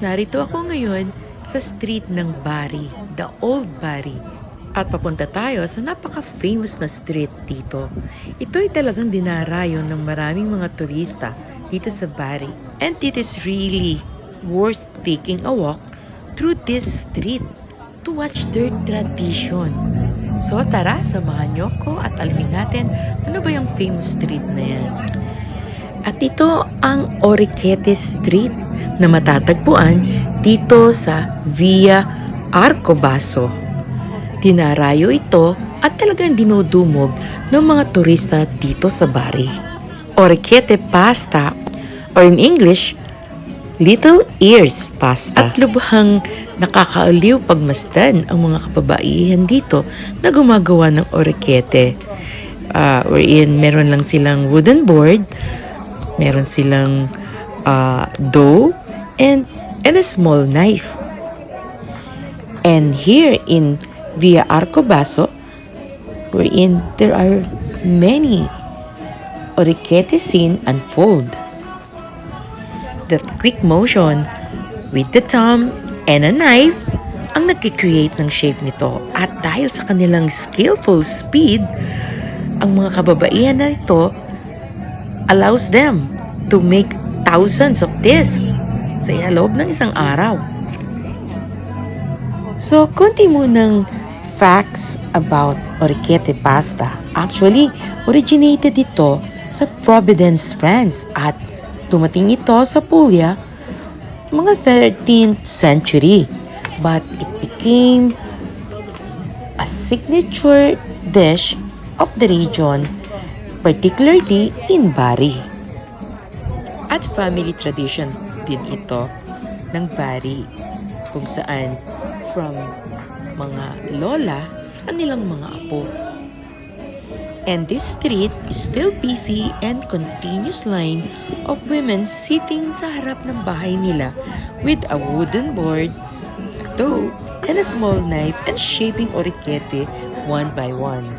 Narito ako ngayon sa street ng Bari, the Old Bari. At papunta tayo sa napaka-famous na street dito. Ito ay talagang dinarayo ng maraming mga turista dito sa Bari. And it is really worth taking a walk through this street to watch their tradition. So tara, samahan niyo ko at alamin natin ano ba yung famous street na yan. At ito ang Orecchiette Street na matatagpuan dito sa Via Arcobaso. Dinarayo ito at talagang dinudumog ng mga turista dito sa Bari. Orecchiette Pasta, or in English, Little Ears Pasta. At lubhang nakakaaliw pagmasdan ang mga kababaihan dito na gumagawa ng orecchiette. Wherein meron lang silang wooden board, meron silang dough, and a small knife. And here in Via Arcobaso, wherein there are many orecchiette scene unfold. The quick motion with the thumb and a knife ang nag-create ng shape nito. At dahil sa kanilang skillful speed, ang mga kababaihan na ito allows them to make thousands of this sa loob ng isang araw. So, konti munang facts about Orecchiette Pasta. Actually, originated ito sa Providence, France at dumating ito sa Puglia mga 13th century. But it became a signature dish of the region, particularly in Bari. At family tradition din ito ng Bari, kung saan from mga lola sa kanilang mga apo. And this street is still busy and continuous line of women sitting sa harap ng bahay nila with a wooden board, a dough, and a small knife and shaping orecchiette one by one.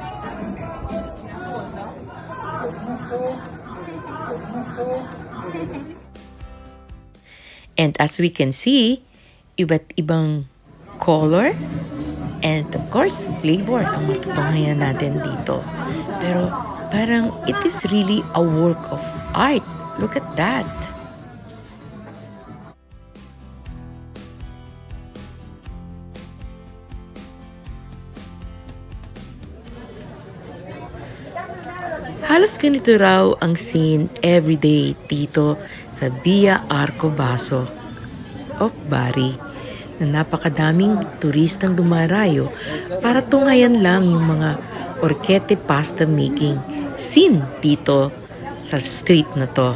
And as we can see, iba't ibang color and of course flavor ang matutunghayan natin dito. Pero parang it is really a work of art. Look at that. Halos ganito raw ang scene everyday dito sa Via Arcobaso of Bari, na napakadaming turistang dumarayo para tunghayan lang yung mga orecchiette pasta making scene dito sa street na to.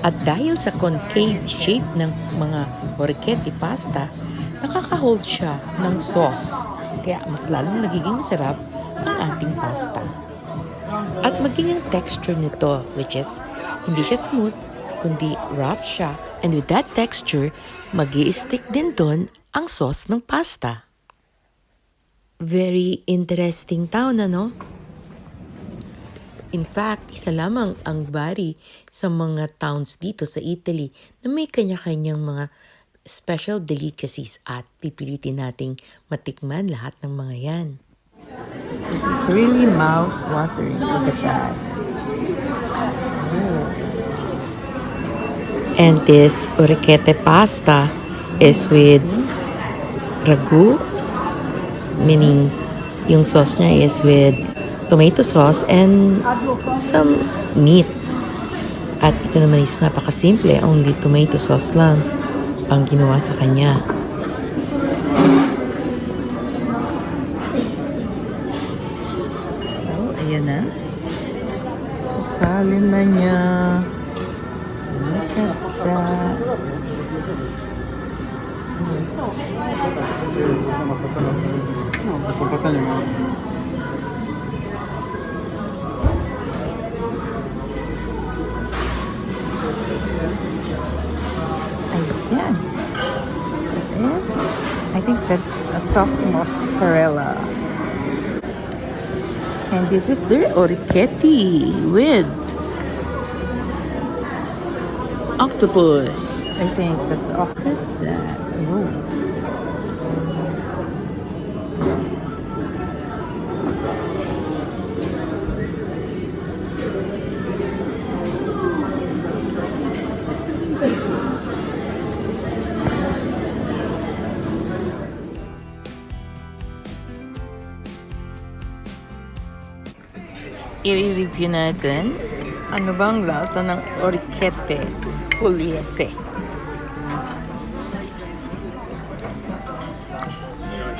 At dahil sa concave shape ng mga orecchiette pasta, nakaka-hold siya ng sauce. Kaya mas lalong nagiging masarap ang ating pasta. At maging ang texture nito, which is hindi siya smooth, kundi wrap siya. And with that texture, mag-i-stick din doon ang sauce ng pasta. Very interesting town, ano? In fact, isa lamang ang Bari sa mga towns dito sa Italy na may kanya-kanyang mga special delicacies at pipilitin nating matikman lahat ng mga yan. This is really mouth-watering. Look at that. And this Orecchiette Pasta is with ragu, meaning yung sauce niya is with tomato sauce and some meat. At ito naman is napakasimple, only tomato sauce lang ang ginawa sa kanya. So, ayan na. Sasalin na niya. Look at that. Ayan. It is. I think that's a soft mozzarella. And this is their orecchiette with octopus. I think that's octopus. That. Oh. I-review natin ano bang lasa ng orecchiette pugliese.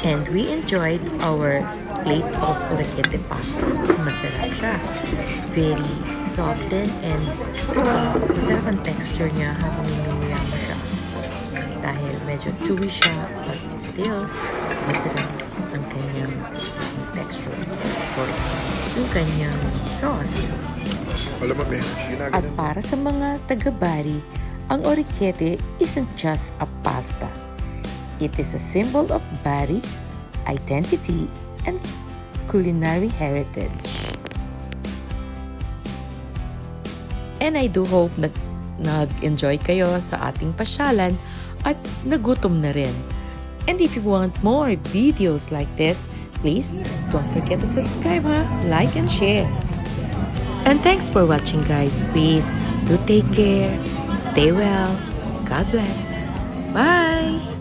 And we enjoyed our plate of Orecchiette Pasta. Masarap siya. Very softened and masarap ang texture niya habang inuuya mo siya. Dahil medyo chewy siya, but still masarap ang kanyang texture. Of course, yung kanyang sauce. At para sa mga taga-Bari, ang Orecchiette isn't just a pasta. It is a symbol of Bari's identity and culinary heritage. And I do hope nag-enjoy kayo sa ating pasyalan at nagutom na rin. And if you want more videos like this, please don't forget to subscribe, like and share. And thanks for watching, guys. Please do take care, stay well, God bless. Bye!